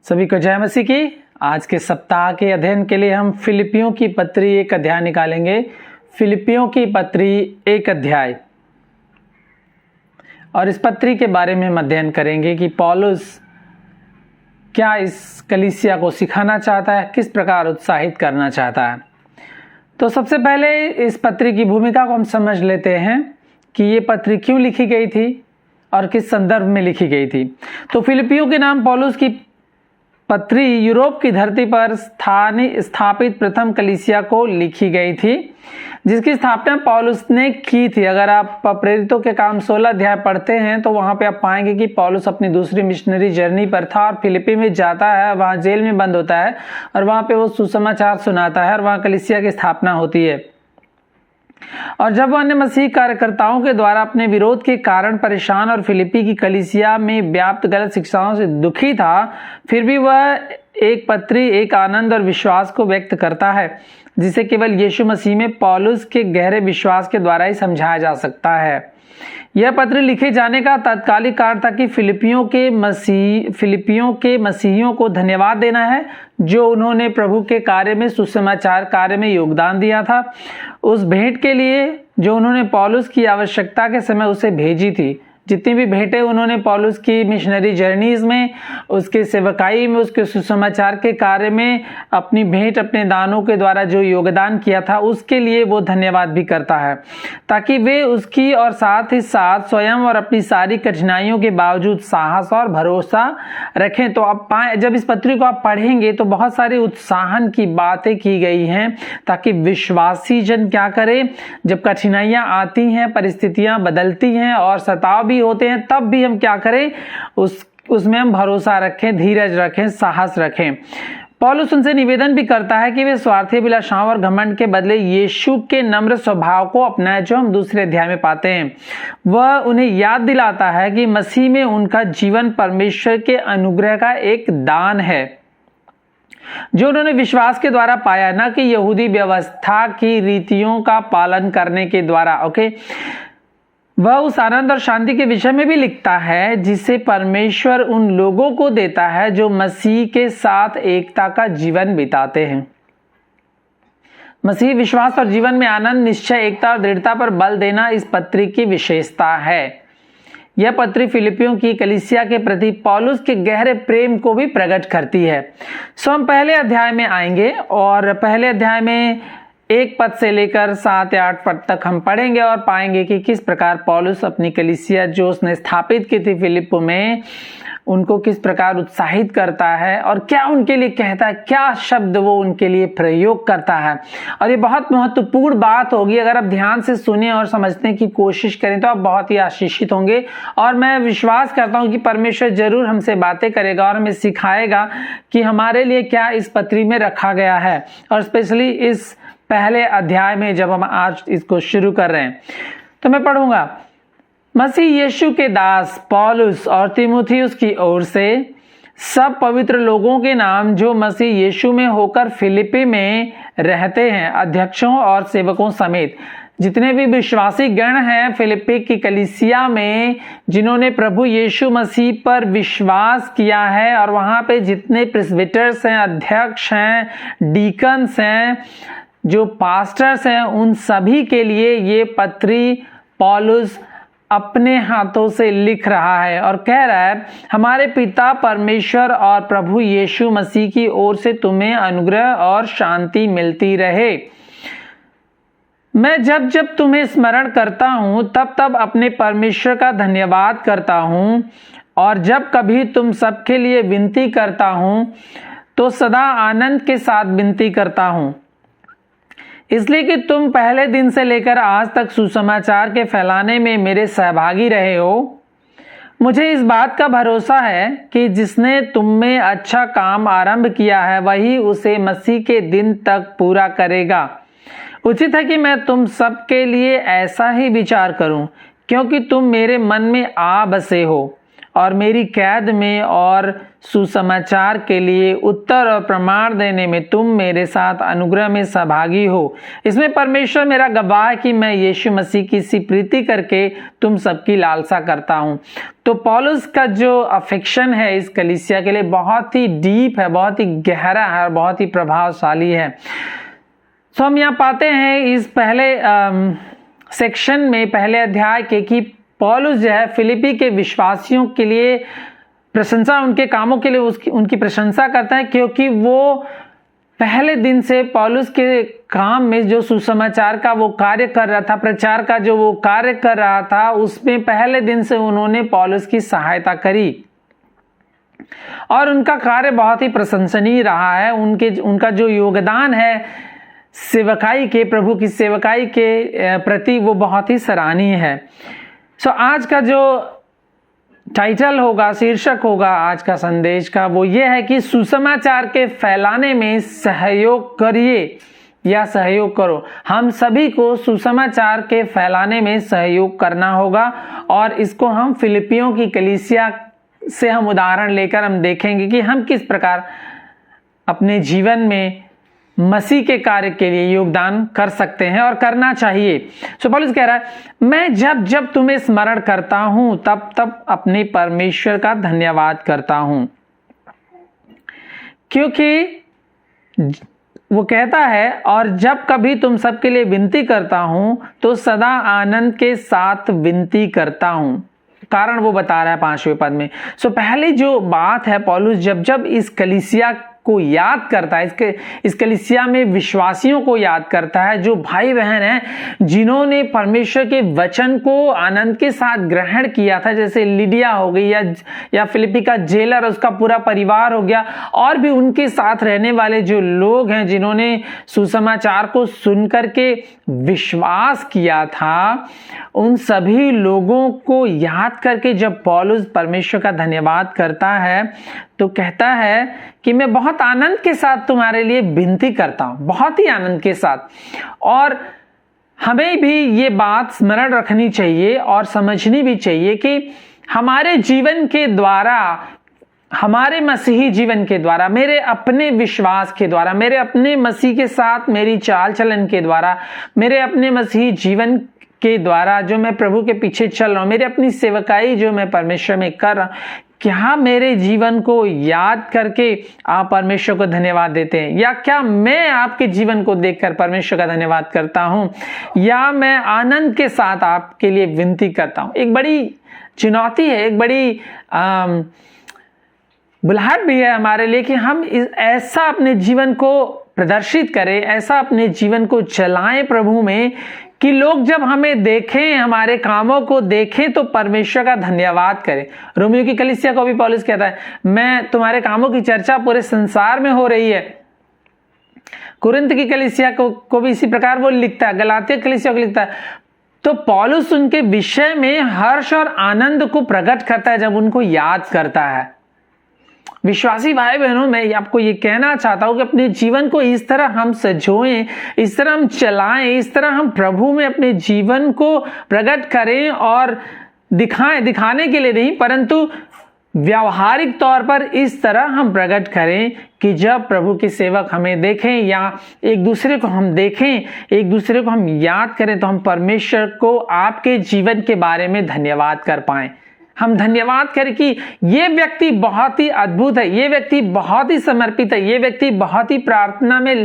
सभी को जय मसीह की। आज के सप्ताह के अध्ययन के लिए हम फिलिपियों की पत्री एक अध्याय निकालेंगे। फिलिपियों की पत्री एक अध्याय, और इस पत्री के बारे में हम अध्ययन करेंगे कि पौलुस क्या इस कलीसिया को सिखाना चाहता है, किस प्रकार उत्साहित करना चाहता है। तो सबसे पहले इस पत्री की भूमिका को हम समझ लेते हैं कि ये पत्री क्यों लिखी गई थी और किस संदर्भ में लिखी गई थी। तो फिलिपियों के नाम पौलुस की पत्री यूरोप की धरती पर स्थापित प्रथम कलीसिया को लिखी गई थी, जिसकी स्थापना पौलुस ने की थी। अगर आप प्रेरितों के काम 16 अध्याय पढ़ते हैं तो वहां पे आप पाएंगे कि पौलुस अपनी दूसरी मिशनरी जर्नी पर था और फिलिपी में जाता है, वहां जेल में बंद होता है और वहां पे वो सुसमाचार सुनाता है और वहां कलीसिया की स्थापना होती है। और जब वह अन्य मसीह कार्यकर्ताओं के द्वारा अपने विरोध के कारण परेशान और फिलिपी की कलीसिया में व्याप्त गलत शिक्षाओं से दुखी था, फिर भी वह एक पत्री एक आनंद और विश्वास को व्यक्त करता है जिसे केवल यीशु मसीह में पौलुस के गहरे विश्वास के द्वारा ही समझाया जा सकता है। यह पत्र लिखे जाने का तात्कालिक कारण था कि फिलिपियों के मसीहियों को धन्यवाद देना है जो उन्होंने प्रभु के कार्य में, सुसमाचार कार्य में योगदान दिया था, उस भेंट के लिए जो उन्होंने पौलुस की आवश्यकता के समय उसे भेजी थी। जितनी भी भेंटें उन्होंने पौलुस की मिशनरी जर्नीज में, उसके सेवकाई में, उसके सुसमाचार के कार्य में अपनी भेंट, अपने दानों के द्वारा जो योगदान किया था, उसके लिए वो धन्यवाद भी करता है, ताकि वे उसकी और साथ ही साथ स्वयं और अपनी सारी कठिनाइयों के बावजूद साहस और भरोसा रखें। तो आप जब इस पत्री को आप पढ़ेंगे तो बहुत सारी उत्साहन की बातें की गई हैं, ताकि विश्वासी जन क्या करें, जब कठिनाइयां आती हैं, परिस्थितियां बदलती हैं और सताव भी होते हैं, तब भी हम क्या करें, उसमें हम भरोसा रखें, धीरज रखें, साहस रखें। पौलुस उनसे निवेदन भी करता है कि वे स्वार्थी अभिलाषाओं और घमंड के बदले यीशु के नम्र स्वभाव को अपनाएं, जो हम दूसरे अध्याय में पाते हैं। वह उन्हें याद दिलाता है कि मसीह में उनका जीवन परमेश्वर के अनुग्रह का एक दान है जो उन्होंने विश्वास के द्वारा पाया, न कि यहूदी व्यवस्था की रीतियों का पालन करने के द्वारा। ओके, वह उस आनंद और शांति के विषय में भी लिखता है जिसे परमेश्वर उन लोगों को देता है जो मसीह के साथ एकता का जीवन बिताते हैं। मसीह विश्वास और जीवन में आनंद, निश्चय, एकता और दृढ़ता पर बल देना इस पत्री की विशेषता है। यह पत्री फिलिपियों की कलीसिया के प्रति पौलुस के गहरे प्रेम को भी प्रकट करती है। सो हम पहले अध्याय में आएंगे और पहले अध्याय में 1 पद से लेकर 7 या 8 पद तक हम पढ़ेंगे और पाएंगे कि किस प्रकार पौलुस अपनी कलीसिया जो उसने स्थापित की थी फिलिप्पो में, उनको किस प्रकार उत्साहित करता है और क्या उनके लिए कहता है, क्या शब्द वो उनके लिए प्रयोग करता है। और ये बहुत महत्वपूर्ण बात होगी। अगर आप ध्यान से सुने और समझने की कोशिश करें तो आप बहुत ही आशीषित होंगे। और मैं विश्वास करता हूं कि परमेश्वर जरूर हमसे बातें करेगा और हमें सिखाएगा कि हमारे लिए क्या इस पत्री में रखा गया है, और स्पेशली इस पहले अध्याय में जब हम आज इसको शुरू कर रहे हैं। तो मैं पढ़ूंगा। मसीह यीशु के दास पौलुस और तीमुथियुस की ओर से सब पवित्र लोगों के नाम जो मसीह यीशु में होकर फिलिपी में रहते हैं, अध्यक्षों और सेवकों समेत जितने भी विश्वासी गण हैं फिलिपी की कलीसिया में, जिन्होंने प्रभु यीशु मसीह पर विश्वास किया है, और वहां पे जितने प्रेस्बिटर्स हैं, अध्यक्ष हैं, डीकन्स हैं, जो पास्टर्स हैं, उन सभी के लिए ये पत्री पौलुस अपने हाथों से लिख रहा है और कह रहा है, हमारे पिता परमेश्वर और प्रभु यीशु मसीह की ओर से तुम्हें अनुग्रह और शांति मिलती रहे। मैं जब जब तुम्हें स्मरण करता हूं तब तब अपने परमेश्वर का धन्यवाद करता हूं, और जब कभी तुम सबके लिए विनती करता हूं तो सदा आनंद के साथ विनती करता हूं, इसलिए कि तुम पहले दिन से लेकर आज तक सुसमाचार के फैलाने में मेरे सहभागी रहे हो। मुझे इस बात का भरोसा है कि जिसने तुम में अच्छा काम आरंभ किया है वही उसे मसीह के दिन तक पूरा करेगा। उचित है कि मैं तुम सब के लिए ऐसा ही विचार करूं, क्योंकि तुम मेरे मन में आ बसे हो और मेरी कैद में और सुसमाचार के लिए उत्तर और प्रमाण देने में तुम मेरे साथ अनुग्रह में सहभागी हो। इसमें परमेश्वर मेरा गवाह है कि मैं यीशु मसीह की सी प्रीति करके तुम सबकी लालसा करता हूं। तो पौलुस का जो अफेक्शन है इस कलीसिया के लिए बहुत ही डीप है, बहुत ही गहरा है और बहुत ही प्रभावशाली है। तो हम यहाँ पाते हैं इस पहले सेक्शन में, पहले अध्याय के, कि पौलुस जो है फिलिपी के विश्वासियों के लिए प्रशंसा, उनके कामों के लिए उनकी प्रशंसा करता है, क्योंकि वो पहले दिन से पौलुस के काम में जो सुसमाचार का वो कार्य कर रहा था, प्रचार का जो वो कार्य कर रहा था, उसमें पहले दिन से उन्होंने पौलुस की सहायता करी और उनका कार्य बहुत ही प्रशंसनीय रहा है। उनका जो योगदान है सेवकाई के, प्रभु की सेवकाई के प्रति, वो बहुत ही सराहनीय है। सो आज का जो टाइटल होगा, शीर्षक होगा आज का संदेश का, वो ये है कि सुसमाचार के फैलाने में सहयोग करिए या सहयोग करो। हम सभी को सुसमाचार के फैलाने में सहयोग करना होगा और इसको हम फिलिपियों की कलीसिया से हम उदाहरण लेकर हम देखेंगे कि हम किस प्रकार अपने जीवन में मसीह के कार्य के लिए योगदान कर सकते हैं और करना चाहिए। सो पौलुस कह रहा है, मैं जब जब तुम्हें स्मरण करता हूं तब तब अपने परमेश्वर का धन्यवाद करता हूं, क्योंकि वो कहता है, और जब कभी तुम सबके लिए विनती करता हूं तो सदा आनंद के साथ विनती करता हूं। कारण वो बता रहा है 5वें पद में। सो पहली जो बात है, पौलुस जब जब इस कलीसिया को याद करता है, इस कलीसिया में विश्वासियों को याद करता है, जो भाई बहन हैं जिन्होंने परमेश्वर के वचन को आनंद के साथ ग्रहण किया था, जैसे लिडिया हो गई या फिलिपी का जेलर, उसका पूरा परिवार हो गया, और भी उनके साथ रहने वाले जो लोग हैं जिन्होंने सुसमाचार को सुनकर के विश्वास किया था, उन सभी लोगों को याद करके जब पौलुस परमेश्वर का धन्यवाद करता है तो कहता है कि मैं बहुत आनंद के साथ तुम्हारे लिए विनती करता हूं, बहुत ही आनंद के साथ। और हमें भी ये बात स्मरण रखनी चाहिए और समझनी भी चाहिए कि हमारे जीवन के द्वारा, हमारे मसीही जीवन के द्वारा, मेरे अपने विश्वास के द्वारा, मेरे अपने मसीह के साथ मेरी चाल चलन के द्वारा, मेरे अपने मसीही जीवन के द्वारा जो मैं प्रभु के पीछे चल रहा हूं, मेरी अपनी सेवकाई जो मैं परमेश्वर में कर रहा हूं, क्या मेरे जीवन को याद करके आप परमेश्वर को धन्यवाद देते हैं, या क्या मैं आपके जीवन को देखकर परमेश्वर का धन्यवाद करता हूं, या मैं आनंद के साथ आपके लिए विनती करता हूं। एक बड़ी चुनौती है, एक बड़ी बुलाहट भी है हमारे लिए कि हम ऐसा अपने जीवन को प्रदर्शित करें, ऐसा अपने जीवन को चलाएं प्रभु में कि लोग जब हमें देखें, हमारे कामों को देखें तो परमेश्वर का धन्यवाद करें। रोमियो की कलीसिया को भी पौलुस कहता है, मैं तुम्हारे कामों की चर्चा पूरे संसार में हो रही है। कुरिन्थ की कलीसिया को भी इसी प्रकार वो लिखता है, गलातिया कलीसिया को लिखता है। तो पौलुस उनके विषय में हर्ष और आनंद को प्रकट करता है जब उनको याद करता है। विश्वासी भाई बहनों, मैं आपको ये कहना चाहता हूं कि अपने जीवन को इस तरह हम सजोएं, इस तरह हम चलाएं, इस तरह हम प्रभु में अपने जीवन को प्रकट करें और दिखाएं, दिखाने के लिए नहीं परंतु व्यावहारिक तौर पर इस तरह हम प्रकट करें कि जब प्रभु के सेवक हमें देखें या एक दूसरे को हम देखें, एक दूसरे को हम याद करें, तो हम परमेश्वर को आपके जीवन के बारे में धन्यवाद कर पाएं। हम धन्यवाद करें कि ये व्यक्ति बहुत ही अद्भुत है, ये व्यक्ति बहुत ही समर्पित है, ये व्यक्ति बहुत ही प्रार्थना में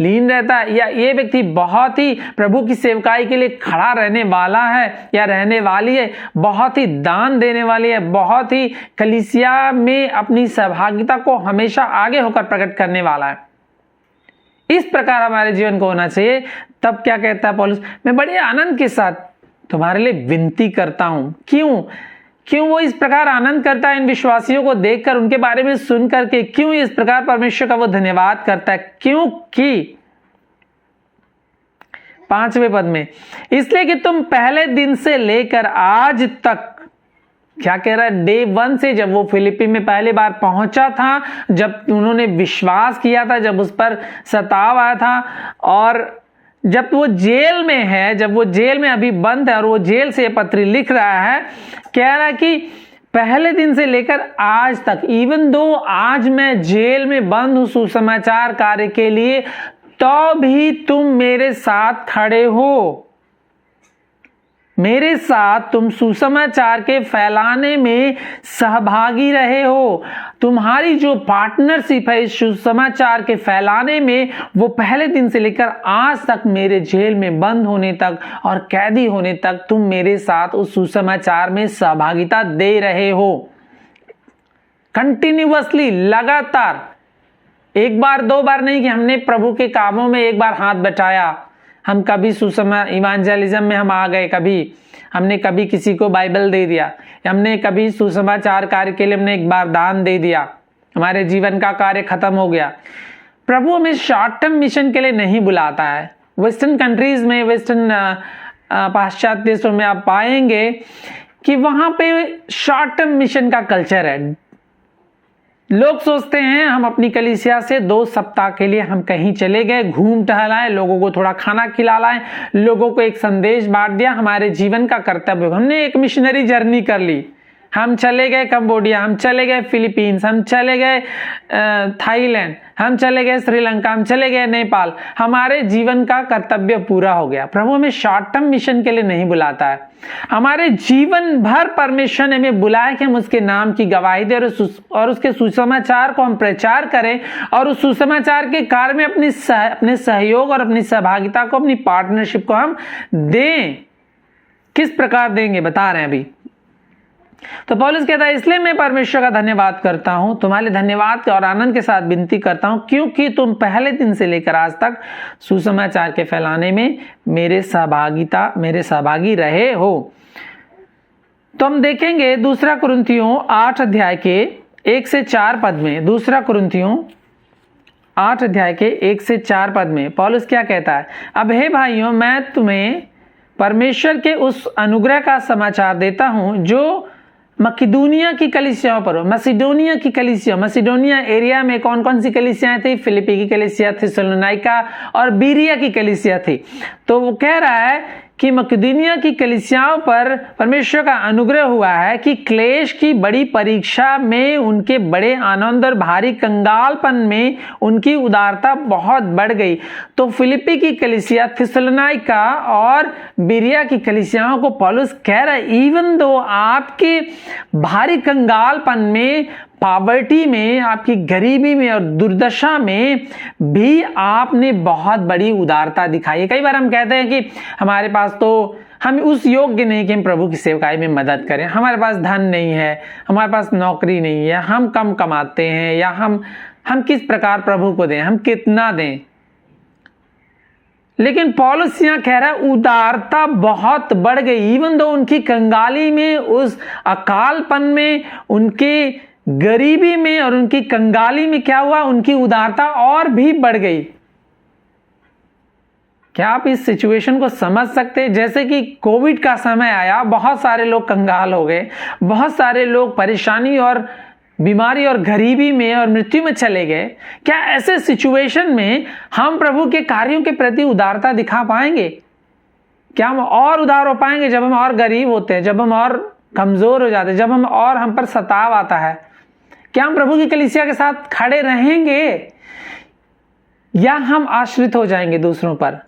लीन रहता है, या ये व्यक्ति बहुत ही प्रभु की सेवकाई के लिए खड़ा रहने वाला है या रहने वाली है, बहुत ही दान देने वाली है, बहुत ही कलीसिया में अपनी सहभागिता को हमेशा आगे होकर प्रकट करने वाला है। इस प्रकार हमारे जीवन को होना चाहिए। तब क्या कहता है पौलुस, मैं बड़े आनंद के साथ तुम्हारे लिए विनती करता हूं। क्यों वो इस प्रकार आनंद करता है इन विश्वासियों को देखकर, उनके बारे में सुन करके? क्यों इस प्रकार परमेश्वर का वो धन्यवाद करता है? क्योंकि 5वें पद में, इसलिए कि तुम पहले दिन से लेकर आज तक, क्या कह रहा है, डे 1 से, जब वो फिलिपी में पहली बार पहुंचा था, जब उन्होंने विश्वास किया था, जब उस पर सताव आया था, और जब वो जेल में है, जब वो जेल में अभी बंद है और वो जेल से ये पत्री लिख रहा है, कह रहा है कि पहले दिन से लेकर आज तक, इवन दो आज मैं जेल में बंद हूं सुसमाचार कार्य के लिए, तो भी तुम मेरे साथ खड़े हो, मेरे साथ तुम सुसमाचार के फैलाने में सहभागी रहे हो। तुम्हारी जो पार्टनरशिप है इस सुसमाचार के फैलाने में, वो पहले दिन से लेकर आज तक मेरे जेल में बंद होने तक और कैदी होने तक तुम मेरे साथ उस सुसमाचार में सहभागिता दे रहे हो। कंटिन्यूअसली, लगातार, एक बार दो बार नहीं कि हमने प्रभु के कामों में एक बार हाथ बटाया, हम कभी इवांजेलिज्म में हम आ गए, कभी हमने कभी किसी को बाइबल दे दिया, हमने कभी सुसमाचार कार्य के लिए हमने एक बार दान दे दिया, हमारे जीवन का कार्य खत्म हो गया। प्रभु हमें शॉर्ट टर्म मिशन के लिए नहीं बुलाता है। वेस्टर्न कंट्रीज में, वेस्टर्न पाश्चात्य देशों में आप पाएंगे कि वहां पे शॉर्ट टर्म मिशन का कल्चर है। लोग सोचते हैं हम अपनी कलीसिया से 2 सप्ताह के लिए हम कहीं चले गए, घूम टहलाएं, लोगों को थोड़ा खाना खिला लाएं, लोगों को एक संदेश बांट दिया, हमारे जीवन का कर्तव्य, हमने एक मिशनरी जर्नी कर ली। हम चले गए कंबोडिया, हम चले गए फिलीपींस, हम चले गए थाईलैंड, हम चले गए श्रीलंका, हम चले गए नेपाल, हमारे जीवन का कर्तव्य पूरा हो गया। प्रभु हमें शॉर्ट टर्म मिशन के लिए नहीं बुलाता है। हमारे जीवन भर परमेश्वर ने हमें बुलाया कि हम उसके नाम की गवाही दें और उसके सुसमाचार को हम प्रचार करें और उस सुसमाचार के कार्य में अपने सहयोग और अपनी सहभागिता को, अपनी पार्टनरशिप को हम दें। किस प्रकार देंगे बता रहे हैं अभी। तो पौलुस कहता है, इसलिए मैं परमेश्वर का धन्यवाद करता हूं, तुम्हारे धन्यवाद और आनंद के साथ विनती करता हूं, क्योंकि तुम पहले दिन से लेकर आज तक सुसमाचार के फैलाने में मेरे सहभागी रहे हो। तो हम देखेंगे 2 कुरिन्थियों 8 अध्याय के 1 से 4 पद में, 2 कुरिन्थियों 8 अध्याय के 1 से 4 पद में पौलुस क्या कहता है। अब हे भाइयों, मैं तुम्हें परमेश्वर के उस अनुग्रह का समाचार देता हूं जो मकिदुनिया की कलीसियाओं पर हो। मसिडोनिया एरिया में कौन कौन सी कलीसियाएं थी? फिलिपी की कलीसिया, थिस्सलुनीका और बीरिया की कलीसिया थी। तो वो कह रहा है कि मकिदुनिया की कलीसियाओं पर परमेश्वर का अनुग्रह हुआ है कि क्लेश की बड़ी परीक्षा में उनके बड़े आनंद और भारी कंगालपन में उनकी उदारता बहुत बढ़ गई। तो फिलिपी की कलीसिया, थिस्सलुनीका और बीरिया की कलीसियाओं को पौलुस कह रहा है, इवन दो आपके भारी कंगालपन में, पॉवर्टी में, आपकी गरीबी में और दुर्दशा में भी आपने बहुत बड़ी उदारता दिखाई है। कई बार हम कहते हैं कि हमारे पास तो हम उस योग्य नहीं कि हम प्रभु की सेवकाई में मदद करें, हमारे पास धन नहीं है, हमारे पास नौकरी नहीं है, हम कम कमाते हैं, या हम किस प्रकार प्रभु को दें, हम कितना दें। लेकिन पौलुस यहां कह रहा है उदारता बहुत बढ़ गई। इवन दो उनकी कंगाली में, उस अकालपन में, उनके गरीबी में और उनकी कंगाली में क्या हुआ, उनकी उदारता और भी बढ़ गई। क्या आप इस सिचुएशन को समझ सकते हैं? जैसे कि कोविड का समय आया, बहुत सारे लोग कंगाल हो गए, बहुत सारे लोग परेशानी और बीमारी और गरीबी में और मृत्यु में चले गए। क्या ऐसे सिचुएशन में हम प्रभु के कार्यों के प्रति उदारता दिखा पाएंगे? क्या हम और उदार हो पाएंगे जब हम और गरीब होते हैं, जब हम और कमजोर हो जाते हैं, जब हम पर सताव आता है? क्या हम प्रभु की कलीसिया के साथ खड़े रहेंगे या हम आश्रित हो जाएंगे दूसरों पर?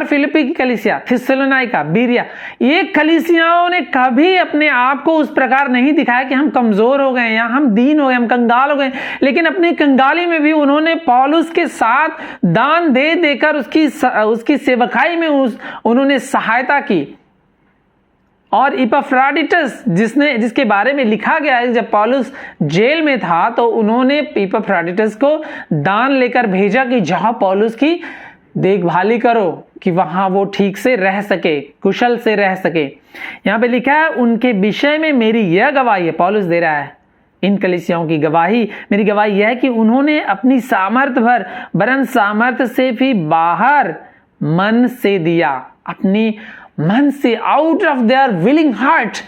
फिलिपी की कलीसिया, थिस्सलुनीका, बीरिया, ये कलीसियाओं ने कभी अपने आप को उस प्रकार नहीं दिखाया कि हम कमजोर हो गए या हम दीन हो गए, हम कंगाल हो गए। लेकिन अपनी कंगाली में भी उन्होंने पौलुस के साथ दान दे देकर उसकी सेवकाई में उन्होंने सहायता की। और इपफ्राडिटस जिसके बारे में लिखा गया है, जब पौलुस जेल में था तो उन्होंने इपफ्राडिटस को दान लेकर भेजा कि जाओ पौलुस की देखभाली करो कि वहां वो ठीक से रह सके, कुशल से रह सके। यहां पे लिखा है उनके विषय में मेरी यह गवाही है, पौलुस दे रहा है इन कलीसियाओं की गवाही, मेरी गवाही यह है कि उन्होंने अपनी सामर्थ भर, वरन सामर्थ से भी बाहर मन से दिया, अपनी मन से, out of their willing heart,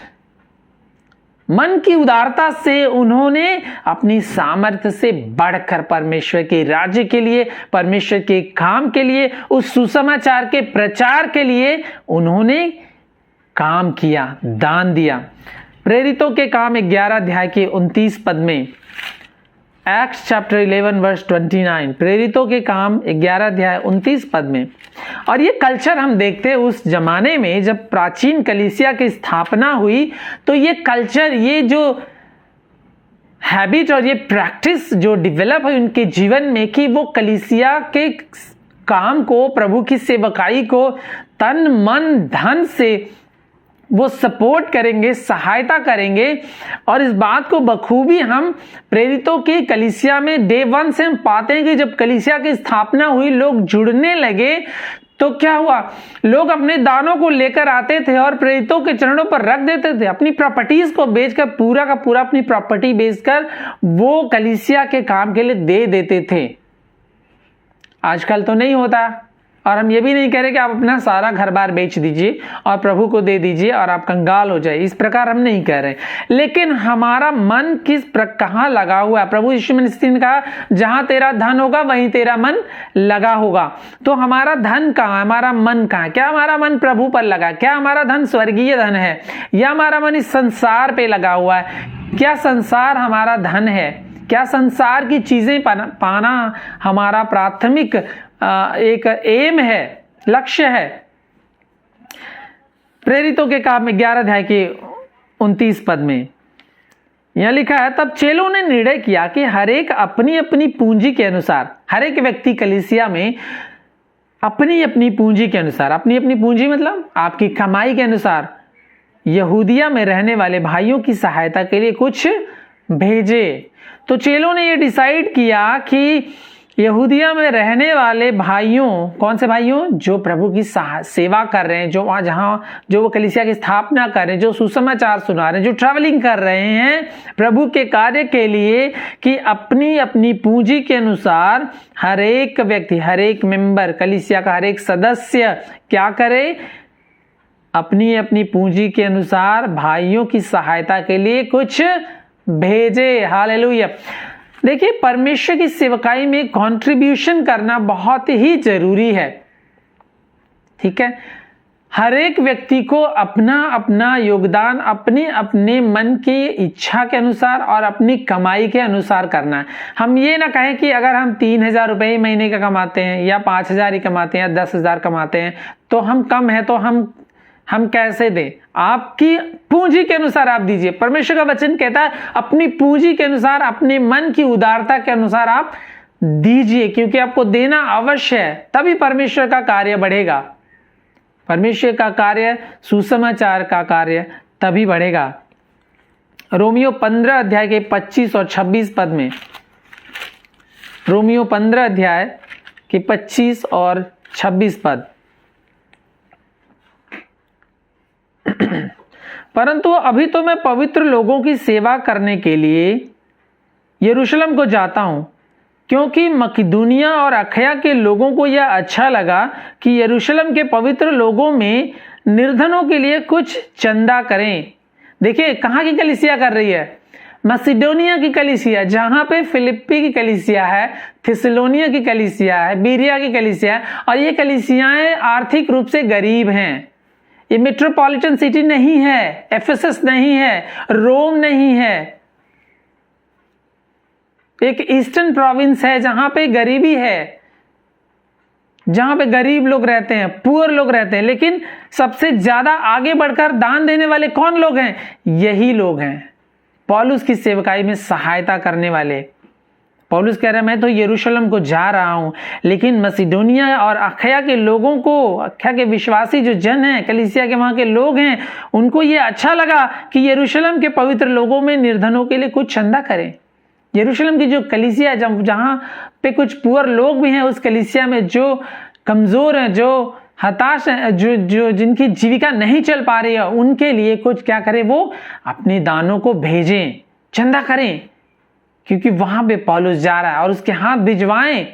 मन की उदारता से उन्होंने अपनी सामर्थ्य से बढ़कर परमेश्वर के राज्य के लिए, परमेश्वर के काम के लिए, उस सुसमाचार के प्रचार के लिए उन्होंने काम किया, दान दिया। प्रेरितों के काम 11 अध्याय के 29 पद में, एक्ट्स चैप्टर 11 वर्स 29, प्रेरितों के काम 11 अध्याय 29 पद में। और ये कल्चर हम देखते हैं उस जमाने में जब प्राचीन कलीसिया की स्थापना हुई, तो ये कल्चर, ये जो हैबिट और ये प्रैक्टिस जो डेवलप है उनके जीवन में कि वो कलीसिया के काम को, प्रभु की सेवकाई को तन मन धन से वो सपोर्ट करेंगे, सहायता करेंगे। और इस बात को बखूबी हम प्रेरितों की कलीसिया में डे 1 से हम पाते हैं कि जब कलीसिया की स्थापना हुई, लोग जुड़ने लगे, तो क्या हुआ, लोग अपने दानों को लेकर आते थे और प्रेरितों के चरणों पर रख देते थे। अपनी प्रॉपर्टीज को बेचकर, पूरा का पूरा अपनी प्रॉपर्टी बेचकर वो कलीसिया के काम के लिए दे देते थे। आजकल तो नहीं होता, और हम ये भी नहीं कह रहे कि आप अपना सारा घर बार बेच दीजिए और प्रभु को दे दीजिए और आप कंगाल हो जाए, इस प्रकार हम नहीं कह रहे। लेकिन हमारा मन कहाँ लगा हुआ है? प्रभु यीशु मसीह ने कहा, जहां तेरा धन होगा वहीं तेरा मन लगा होगा। तो हमारा धन कहाँ, हमारा मन कहाँ? क्या हमारा मन प्रभु पर लगा? क्या हमारा धन स्वर्गीय धन है, या हमारा मन इस संसार पे लगा हुआ है? क्या संसार हमारा धन है? क्या संसार की चीजें पाना हमारा प्राथमिक एक एम है, लक्ष्य है? प्रेरितों के काम में 11 अध्याय के 29 पद में यह लिखा है, तब चेलों ने निर्णय किया कि हर एक अपनी अपनी पूंजी के अनुसार, हर एक व्यक्ति कलीसिया में अपनी अपनी पूंजी के अनुसार, अपनी अपनी पूंजी मतलब आपकी कमाई के अनुसार, यहूदिया में रहने वाले भाइयों की सहायता के लिए कुछ भेजे। तो चेलों ने यह डिसाइड किया कि यहूदिया में रहने वाले भाइयों, कौन से भाइयों? जो प्रभु की सेवा कर रहे हैं, जो वहां जहां जो वो कलीसिया की स्थापना कर रहे हैं, जो सुसमाचार सुना रहे हैं, जो ट्रैवलिंग कर रहे हैं प्रभु के कार्य के लिए, कि अपनी अपनी पूंजी के अनुसार हर एक व्यक्ति, हर एक मेंबर, कलीसिया का हर एक सदस्य क्या करे? अपनी अपनी पूंजी के अनुसार भाइयों की सहायता के लिए कुछ भेजे। हालेलुया। देखिए, परमेश्वर की सेवकाई में कंट्रीब्यूशन करना बहुत ही जरूरी है, ठीक है। हर एक व्यक्ति को अपना अपना योगदान अपने अपने मन की इच्छा के अनुसार और अपनी कमाई के अनुसार करना है। हम ये ना कहें कि अगर हम 3,000 रुपये महीने का कमाते हैं, या 5,000 ही कमाते हैं, या 10,000 कमाते हैं, तो हम कम है, तो हम कैसे दें? आपकी पूंजी के अनुसार आप दीजिए। परमेश्वर का वचन कहता है अपनी पूंजी के अनुसार, अपने मन की उदारता के अनुसार आप दीजिए, क्योंकि आपको देना अवश्य है, तभी परमेश्वर का कार्य बढ़ेगा। परमेश्वर का कार्य, सुसमाचार का कार्य तभी बढ़ेगा। रोमियो 15 अध्याय के 25 और 26 पद में, रोमियो 15 अध्याय के 25 और 26 पद, परंतु अभी तो मैं पवित्र लोगों की सेवा करने के लिए यरूशलेम को जाता हूं, क्योंकि मकिदुनिया और अखया के लोगों को यह अच्छा लगा कि यरूशलेम के पवित्र लोगों में निर्धनों के लिए कुछ चंदा करें। देखिए, कहां की कलीसिया कर रही है? मसिडोनिया की कलीसिया, जहां पे फिलिप्पी की कलीसिया है, थिस्सलुनीया की कलीसिया है, बीरिया की कलीसिया है, और ये कलीसियाएं आर्थिक रूप से गरीब हैं। ये मेट्रोपॉलिटन सिटी नहीं है, एफेसस नहीं है, रोम नहीं है, एक ईस्टर्न प्रोविंस है जहां पे गरीबी है, जहां पे गरीब लोग रहते हैं, पुअर लोग रहते हैं। लेकिन सबसे ज्यादा आगे बढ़कर दान देने वाले कौन लोग हैं? यही लोग हैं, पौलुस की सेवकाई में सहायता करने वाले। पौलुस कह रहा है, मैं तो यरूशलेम को जा रहा हूं, लेकिन मसिडोनिया और अखया के लोगों को, अखया के विश्वासी जो जन हैं, कलीसिया के वहां के लोग हैं, उनको ये अच्छा लगा कि यरूशलेम के पवित्र लोगों में निर्धनों के लिए कुछ चंदा करें। यरूशलेम की जो कलीसिया है, जहां पे कुछ पुअर लोग भी हैं, उस कलीसिया में जो कमजोर हैं, जो हताश हैं, जो जिनकी जीविका नहीं चल पा रही है, उनके लिए कुछ क्या करें? वो अपने दानों को भेजें, चंदा करें, क्योंकि वहां पे पौलुस जा रहा है, और उसके हाथ भिजवाएं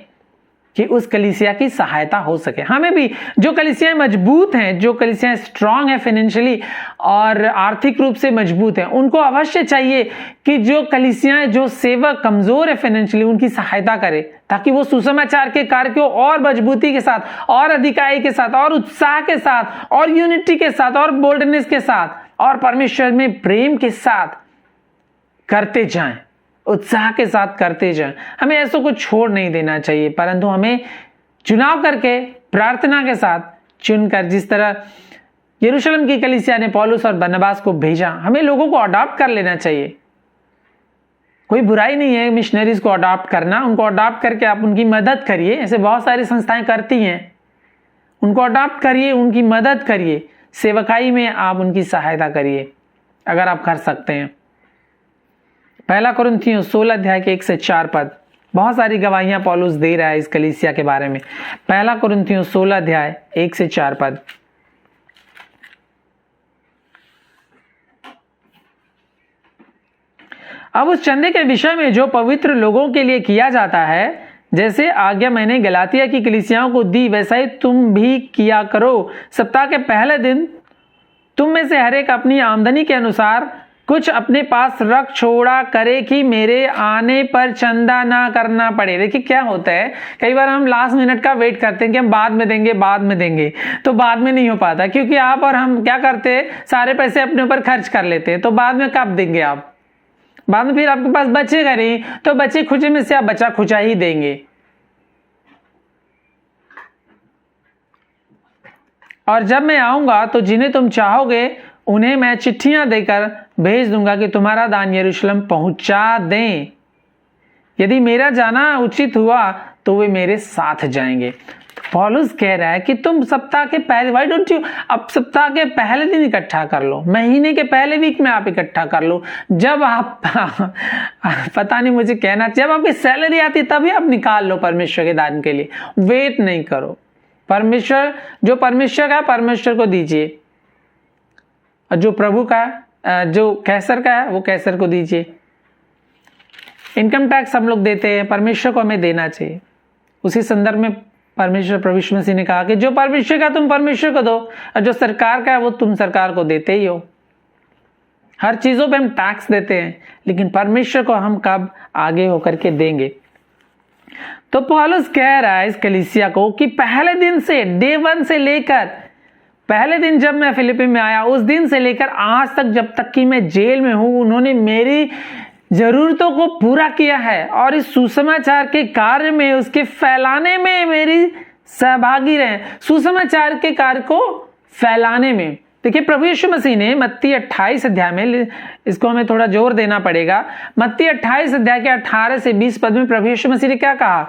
कि उस कलीसिया की सहायता हो सके। हमें भी, जो कलीसियाएं मजबूत हैं, जो कलीसियाएं स्ट्रांग है फाइनेंशियली और आर्थिक रूप से मजबूत हैं, उनको अवश्य चाहिए कि जो कलीसियाएं, जो सेवक कमजोर है फाइनेंशियली, उनकी सहायता करे, ताकि वो सुसमाचार के कार्य को और मजबूती के साथ, और अधिकाई के साथ, और उत्साह के साथ, और यूनिटी के साथ, और बोल्डनेस के साथ और परमेश्वर में प्रेम के साथ करते जाएं, उत्साह के साथ करते जाएं। हमें ऐसा कुछ छोड़ नहीं देना चाहिए, परंतु हमें चुनाव करके प्रार्थना के साथ चुनकर, जिस तरह यरूशलेम की कलीसिया ने पौलुस और बरनबास को भेजा, हमें लोगों को अडॉप्ट कर लेना चाहिए। कोई बुराई नहीं है मिशनरीज को अडॉप्ट करना, उनको अडॉप्ट करके आप उनकी मदद करिए, ऐसे बहुत सारी संस्थाएं करती हैं। उनको अडॉप्ट करिए, उनकी मदद करिए, सेवकाई में आप उनकी सहायता करिए अगर आप कर सकते हैं। पहला कुरिन्थियों 16 अध्याय के 1 से 4 पद, बहुत सारी गवाहियां पौलुस दे रहा है इस कलीसिया के बारे में। पहला कुरिन्थियों 16 अध्याय 1 से 4 पद। अब उस चंदे के विषय में जो पवित्र लोगों के लिए किया जाता है, जैसे आज्ञा मैंने गलातिया की कलीसियाओं को दी, वैसा ही तुम भी किया करो। सप्ताह के पहले दिन तुम में से हर एक अपनी आमदनी के अनुसार कुछ अपने पास रख छोड़ा करे कि मेरे आने पर चंदा ना करना पड़े। देखिए क्या होता है, कई बार हम लास्ट मिनट का वेट करते हैं कि हम बाद में देंगे, तो बाद में नहीं हो पाता, क्योंकि आप और हम क्या करते हैं, सारे पैसे अपने ऊपर खर्च कर लेते हैं। तो बाद में कब देंगे आप? बाद में फिर आपके पास बचेगा नहीं, तो बचे खुचे में से आप बचा खुचा ही देंगे। और जब मैं आऊंगा तो जिन्हें तुम चाहोगे उन्हें मैं चिट्ठियां देकर भेज दूंगा कि तुम्हारा दान यरूशलेम पहुंचा दें। यदि मेरा जाना उचित हुआ तो वे मेरे साथ जाएंगे। पौलुस कह रहा है कि तुम सप्ताह के पहले, व्हाई डोंट यू, अब सप्ताह के पहले दिन इकट्ठा कर लो, महीने के पहले वीक में आप इकट्ठा कर लो। जब आप पता नहीं मुझे कहना, जब आपकी सैलरी आती तभी आप निकाल लो परमेश्वर के दान के लिए, वेट नहीं करो। परमेश्वर, जो परमेश्वर का है परमेश्वर को दीजिए, और जो प्रभु का है, जो कैसर का है वो कैसर को दीजिए। इनकम टैक्स हम लोग देते हैं, परमेश्वर को हमें देना चाहिए। उसी संदर्भ में परमेश्वर प्रभु यीशु मसीह ने कहा कि जो परमेश्वर का तुम परमेश्वर को दो, और जो सरकार का है वो तुम सरकार को देते ही हो। हर चीजों पे हम टैक्स देते हैं, लेकिन परमेश्वर को हम कब आगे होकर के देंगे? तो पौलुस कह रहा है इस कलीसिया को कि पहले दिन से, डे 1 से लेकर, पहले दिन जब मैं फिलिप्पी में आया उस दिन से लेकर आज तक, जब तक कि मैं जेल में हूं, उन्होंने मेरी जरूरतों को पूरा किया है और इस सुसमाचार के कार्य में, उसके फैलाने में मेरी सहभागी रहे। सुसमाचार के कार्य को फैलाने में देखिए, प्रभु यीशु मसीह ने मत्ती 28 अध्याय में, इसको हमें थोड़ा जोर देना पड़ेगा, मत्ती 28 अध्याय के 18 से 20 पद में प्रभु यीशु मसीह ने क्या कहा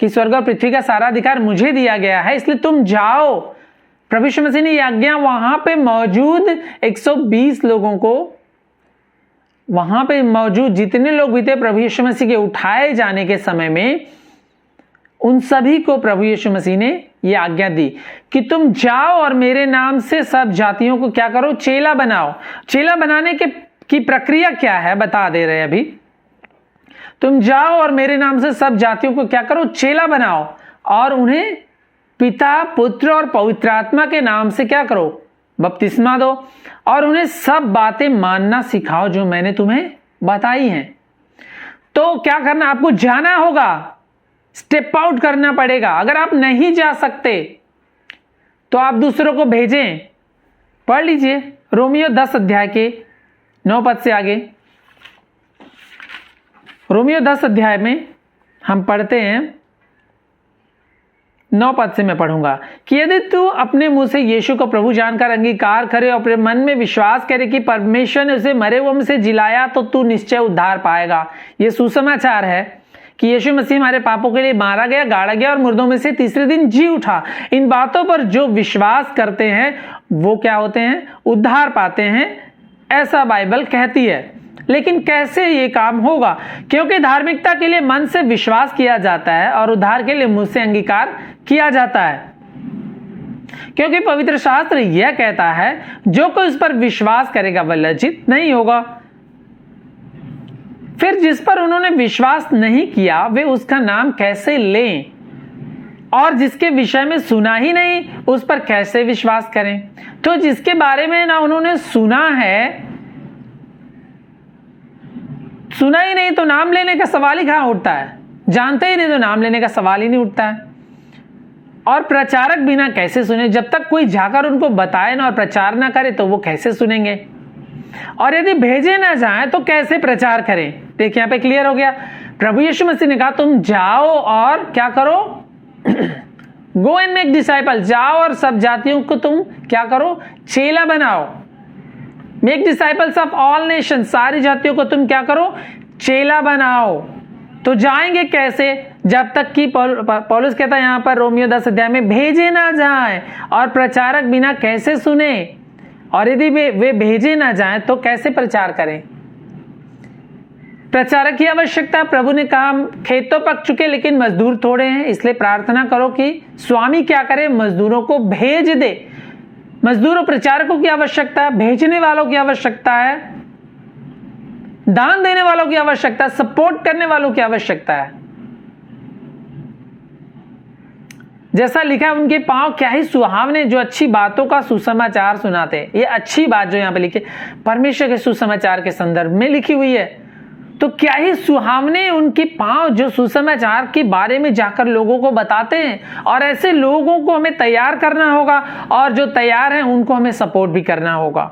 कि स्वर्ग और पृथ्वी का सारा अधिकार मुझे दिया गया है, इसलिए तुम जाओ। प्रभु यीशु मसीह ने यह आज्ञा वहां पे मौजूद 120 लोगों को, वहां पे मौजूद जितने लोग भी थे प्रभु यीशु मसीह के उठाए जाने के समय में, उन सभी को प्रभु यीशु मसीह ने यह आज्ञा दी कि तुम जाओ और मेरे नाम से सब जातियों को क्या करो, चेला बनाओ। चेला बनाने की प्रक्रिया क्या है बता दे रहे अभी। तुम जाओ और मेरे नाम से सब जातियों को क्या करो, चेला बनाओ, और उन्हें पिता, पुत्र और पवित्र आत्मा के नाम से क्या करो, बपतिस्मा दो, और उन्हें सब बातें मानना सिखाओ जो मैंने तुम्हें बताई हैं। तो क्या करना, आपको जाना होगा, स्टेप आउट करना पड़ेगा। अगर आप नहीं जा सकते तो आप दूसरों को भेजें। पढ़ लीजिए रोमियो 10 अध्याय के 9 पद से आगे। रोमियो 10 अध्याय में हम पढ़ते हैं, 9 पद से मैं पढ़ूंगा कि यदि तू अपने मुंह से यीशु को प्रभु जानकर अंगीकार करे और अपने मन में विश्वास करे कि परमेश्वर ने उसे मरे हुए में से जिलाया, तो तू निश्चय उद्धार पाएगा। यह सुसमाचार है कि यीशु मसीह हमारे पापों के लिए मारा गया, गाड़ा गया और मुर्दों में से तीसरे दिन जी उठा। इन बातों पर जो विश्वास करते हैं वो क्या होते हैं, उद्धार पाते हैं, ऐसा बाइबल कहती है। लेकिन कैसे ये काम होगा? क्योंकि धार्मिकता के लिए मन से विश्वास किया जाता है और उद्धार के लिए मुंह से अंगीकार किया जाता है। क्योंकि पवित्र शास्त्र यह कहता है, जो कोई उस पर विश्वास करेगा वह लज्जित नहीं होगा। फिर जिस पर उन्होंने विश्वास नहीं किया वे उसका नाम कैसे लें, और जिसके विषय में सुना ही नहीं उस पर कैसे विश्वास करें? तो जिसके बारे में ना उन्होंने सुना है, सुना ही नहीं, तो नाम लेने का सवाल ही कहां उठता है? जानते ही नहीं तो नाम लेने का सवाल ही नहीं उठता है। और प्रचारक बिना कैसे सुने? जब तक कोई जाकर उनको बताए ना और प्रचार ना करे तो वो कैसे सुनेंगे? और यदि भेजे ना जाए तो कैसे प्रचार करें। देखिए यहाँ पे क्लियर हो गया। प्रभु यीशु मसीह ने कहा तुम जाओ और क्या करो, गो एंड मेक डिसाइपल, जाओ और सब जातियों को तुम क्या करो, चेला बनाओ। Make disciples of all nation, सारी जातियों को तुम क्या करो, चेला बनाओ। तो जाएंगे कैसे, जब तक कि पौलुस कहता है यहां पर रोमियो 10 अध्याय में, भेजे ना जाए और प्रचारक बिना कैसे सुने, और यदि वे भेजे ना जाए तो कैसे प्रचार करें। प्रचारक की आवश्यकता, प्रभु ने कहा खेत तो पक चुके लेकिन मजदूर थोड़े हैं, इसलिए प्रार्थना करो कि स्वामी क्या करे, मजदूरों को भेज दे। मजदूरों प्रचारकों की आवश्यकता है, भेजने वालों की आवश्यकता है, दान देने वालों की आवश्यकता है, सपोर्ट करने वालों की आवश्यकता है। जैसा लिखा है, उनके पांव क्या ही सुहावने जो अच्छी बातों का सुसमाचार सुनाते हैं। ये अच्छी बात जो यहां पे लिखी परमेश्वर के सुसमाचार के संदर्भ में लिखी हुई है, तो क्या ही सुहावने उनके पांव जो सुसमाचार के बारे में जाकर लोगों को बताते हैं। और ऐसे लोगों को हमें तैयार करना होगा, और जो तैयार हैं उनको हमें सपोर्ट भी करना होगा।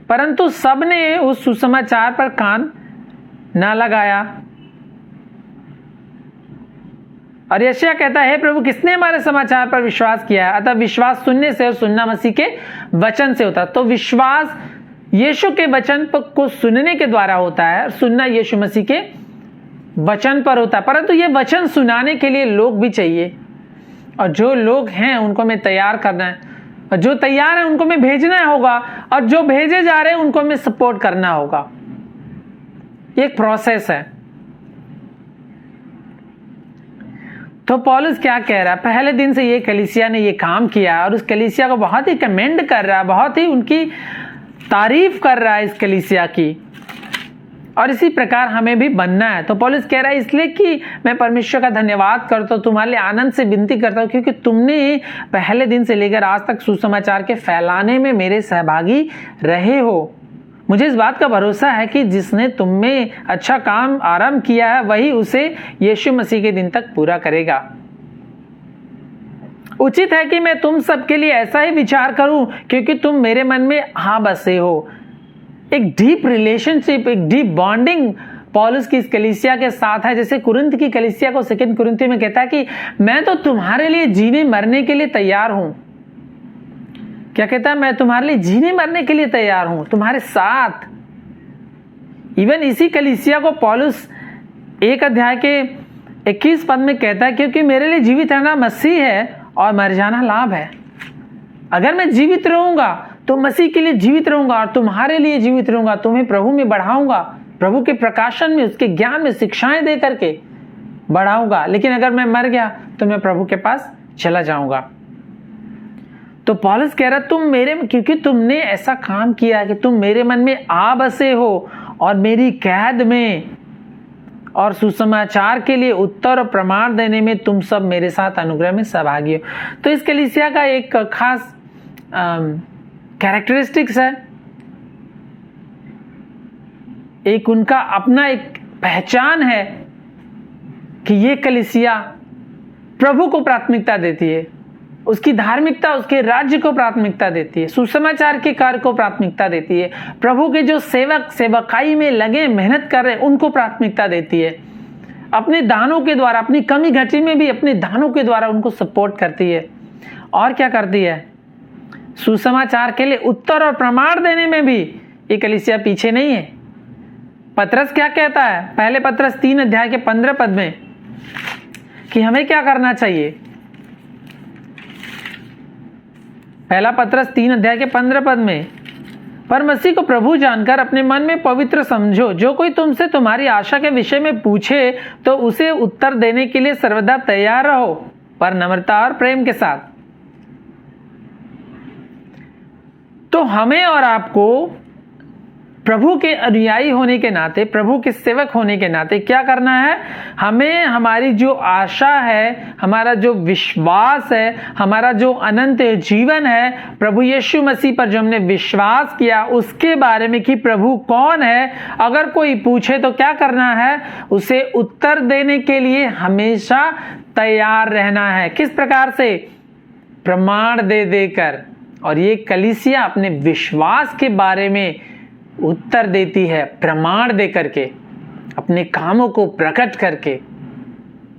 परंतु सबने उस सुसमाचार पर कान ना लगाया। और यशायाह कहता है, प्रभु किसने हमारे समाचार पर विश्वास किया है। अतः विश्वास सुनने से और सुनना मसीह के वचन से होता। तो विश्वास यीशु के वचन को सुनने के द्वारा होता है, और सुनना यीशु मसीह के वचन पर होता है। परंतु ये वचन सुनाने के लिए लोग भी चाहिए, और जो लोग हैं उनको हमें तैयार करना है, और जो तैयार है उनको हमें भेजना होगा, और जो भेजे जा रहे हैं उनको हमें सपोर्ट करना होगा। ये एक प्रोसेस है। तो पौलुस क्या कह रहा है, पहले दिन से ये कलीसिया ने ये काम किया, और उस कलीसिया को बहुत ही कमेंड कर रहा है, बहुत ही उनकी तारीफ कर रहा है इस कलीसिया की। और इसी प्रकार हमें भी बनना है। तो पौलुस कह रहा है, इसलिए कि मैं परमेश्वर का धन्यवाद करता हूं, तुम्हारे लिए आनंद से विनती करता हूं, क्योंकि तुमने पहले दिन से लेकर आज तक सुसमाचार के फैलाने में मेरे सहभागी रहे हो। मुझे इस बात का भरोसा है कि जिसने तुम में अच्छा काम आरंभ किया है वही उसे यीशु मसीह के दिन तक पूरा करेगा। उचित है कि मैं तुम सबके लिए ऐसा ही विचार करूं, क्योंकि तुम मेरे मन में आ बसे हो। एक डीप रिलेशनशिप, एक डीप बॉन्डिंग पौलुस की इस कलीसिया के साथ है। जैसे कुरिन्थ की कलीसिया को 2 कुरिन्थियों में कहता है कि मैं तो तुम्हारे लिए जीने मरने के लिए तैयार हूं। क्या कहता है, मैं तुम्हारे लिए जीने मरने के लिए तैयार हूं, तुम्हारे साथ। इवन इसी कलीसिया को पौलुस 1 अध्याय के 21 पद में कहता है, क्योंकि मेरे लिए जीवित रहना मसीह है और मर जाना लाभ है। अगर मैं जीवित रहूंगा तो मसीह के लिए जीवित रहूंगा, और तुम्हारे लिए जीवित रहूंगा, तुम्हें प्रभु में बढ़ाऊंगा, प्रभु के प्रकाशन में, उसके ज्ञान में शिक्षाएं दे करके बढ़ाऊंगा। लेकिन अगर मैं मर गया तो मैं प्रभु के पास चला जाऊंगा। तो पौलुस कह रहा, तुम मेरे, क्योंकि तुमने ऐसा काम किया कि तुम मेरे मन में आ बसे हो, और मेरी कैद में और सुसमाचार के लिए उत्तर और प्रमाण देने में तुम सब मेरे साथ अनुग्रह में सहभागी हो। तो इस कलीसिया का एक खास कैरेक्टरिस्टिक्स है, एक उनका अपना एक पहचान है कि ये कलीसिया प्रभु को प्राथमिकता देती है, उसकी धार्मिकता, उसके राज्य को प्राथमिकता देती है, सुसमाचार के कार्य को प्राथमिकता देती है, प्रभु के जो सेवक सेवकाई में लगे मेहनत कर रहे हैं उनको प्राथमिकता देती है, अपने दानों के द्वारा, अपनी कमी घटी में भी अपने दानों के द्वारा उनको सपोर्ट करती है। और क्या करती है, सुसमाचार के लिए उत्तर और प्रमाण देने में भी ये कलीसिया पीछे नहीं है। पतरस क्या कहता है, पहले पतरस 3 अध्याय के 15 पद में, कि हमें क्या करना चाहिए। पहला पतरस 3 अध्याय के 15 पद में, पर मसीह को प्रभु जानकर अपने मन में पवित्र समझो, जो कोई तुमसे तुम्हारी आशा के विषय में पूछे तो उसे उत्तर देने के लिए सर्वदा तैयार रहो, पर नम्रता और प्रेम के साथ। तो हमें और आपको प्रभु के अनुयायी होने के नाते, प्रभु के सेवक होने के नाते क्या करना है, हमें हमारी जो आशा है, हमारा जो विश्वास है, हमारा जो अनंत जीवन है, प्रभु यीशु मसीह पर जो हमने विश्वास किया उसके बारे में कि प्रभु कौन है, अगर कोई पूछे तो क्या करना है, उसे उत्तर देने के लिए हमेशा तैयार रहना है। किस प्रकार से, प्रमाण दे देकर और ये कलीसिया अपने विश्वास के बारे में उत्तर देती है प्रमाण दे करके, अपने कामों को प्रकट करके।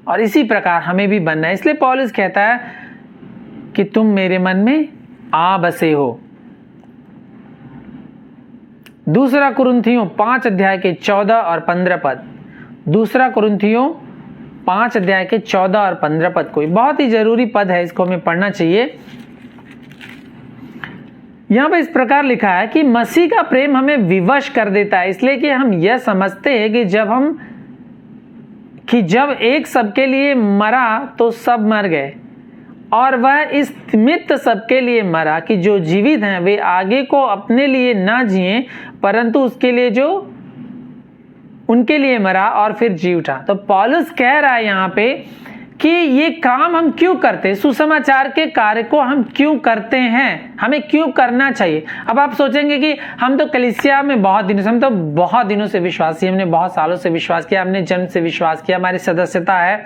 और इसी प्रकार हमें भी बनना है। इसलिए पौलुस कहता है कि तुम मेरे मन में आ बसे हो। दूसरा कुरिन्थियों 5 अध्याय के 14 और 15 पद, दूसरा कुरिन्थियों 5 अध्याय के 14 और 15 पद, कोई बहुत ही जरूरी पद है, इसको हमें पढ़ना चाहिए। यहां पर इस प्रकार लिखा है कि मसीह का प्रेम हमें विवश कर देता है, इसलिए कि हम यह समझते हैं कि जब एक सबके लिए मरा तो सब मर गए, और वह इस निमित्त सबके लिए मरा कि जो जीवित हैं वे आगे को अपने लिए ना जिएं, परंतु उसके लिए जो उनके लिए मरा और फिर जी उठा। तो पौलुस कह रहा है यहाँ पे कि ये काम हम क्यों करते हैं, सुसमाचार के कार्य को हम क्यों करते हैं, हमें क्यों करना चाहिए। अब आप सोचेंगे कि हम तो कलीसिया में बहुत दिनों से विश्वासी, हमने बहुत सालों से विश्वास किया, हमने जन्म से विश्वास किया, हमारी सदस्यता है,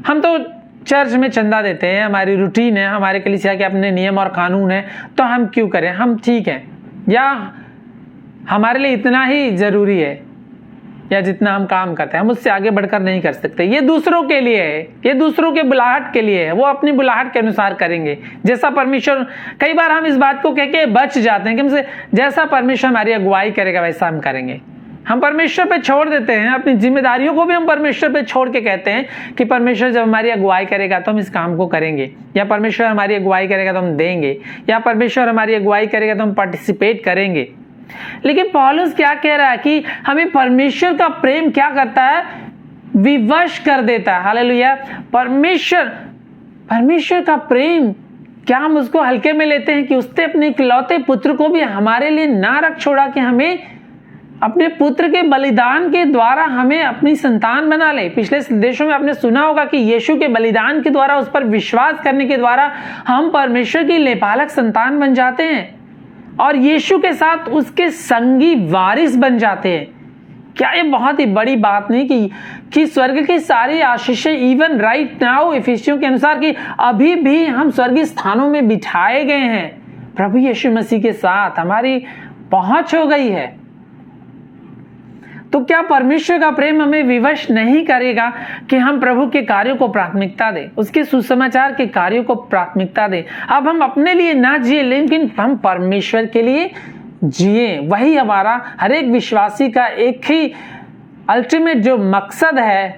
हम तो चर्च में चंदा देते हैं, हमारी रूटीन है, हमारे कलीसिया के अपने नियम और कानून है, तो हम क्यों करें, हम ठीक हैं, या हमारे लिए इतना ही जरूरी है, या जितना हम काम करते हैं हम उससे आगे बढ़कर नहीं कर सकते। ये दूसरों के लिए है, ये दूसरों के बुलाहट के लिए है, वो अपनी बुलाहट के अनुसार करेंगे जैसा परमेश्वर। कई बार हम इस बात को कह के बच जाते हैं कि हमसे जैसा परमेश्वर हमारी अगुवाई करेगा वैसा हम करेंगे। हम परमेश्वर पे छोड़ देते हैं, अपनी जिम्मेदारियों को भी हम परमेश्वर पे छोड़ के कहते हैं कि परमेश्वर जब हमारी अगुवाई करेगा तो हम इस काम को करेंगे, या परमेश्वर हमारी अगुवाई करेगा तो हम देंगे, या परमेश्वर हमारी अगुवाई करेगा तो हम पार्टिसिपेट करेंगे। लेकिन पौलुस क्या कह रहा है कि हमें परमेश्वर का प्रेम क्या करता है, विवश कर देता है। हालेलुया। परमेश्वर का प्रेम क्या हम उसको हल्के में लेते हैं कि उसने अपने इकलौते पुत्र को भी हमारे लिए ना रख छोड़ा कि हमें अपने पुत्र के बलिदान के द्वारा हमें अपनी संतान बना ले। पिछले देशों में आपने सुना होगा कि यीशु के बलिदान के द्वारा, उस पर विश्वास करने के द्वारा हम परमेश्वर की लेपालक संतान बन जाते हैं और यीशु के साथ उसके संगी वारिस बन जाते हैं। क्या ये बहुत ही बड़ी बात नहीं कि स्वर्ग की सारी आशीषें इवन राइट नाउ इफिसियों के अनुसार कि अभी भी हम स्वर्गीय स्थानों में बिठाए गए हैं, प्रभु यीशु मसीह के साथ हमारी पहुंच हो गई है। तो क्या परमेश्वर का प्रेम हमें विवश नहीं करेगा कि हम प्रभु के कार्यों को प्राथमिकता दें, उसके सुसमाचार के कार्यों को प्राथमिकता दें। अब हम अपने लिए ना जिए, लेकिन हम परमेश्वर के लिए जिए। वही हमारा हर एक विश्वासी का एक ही अल्टीमेट जो मकसद है,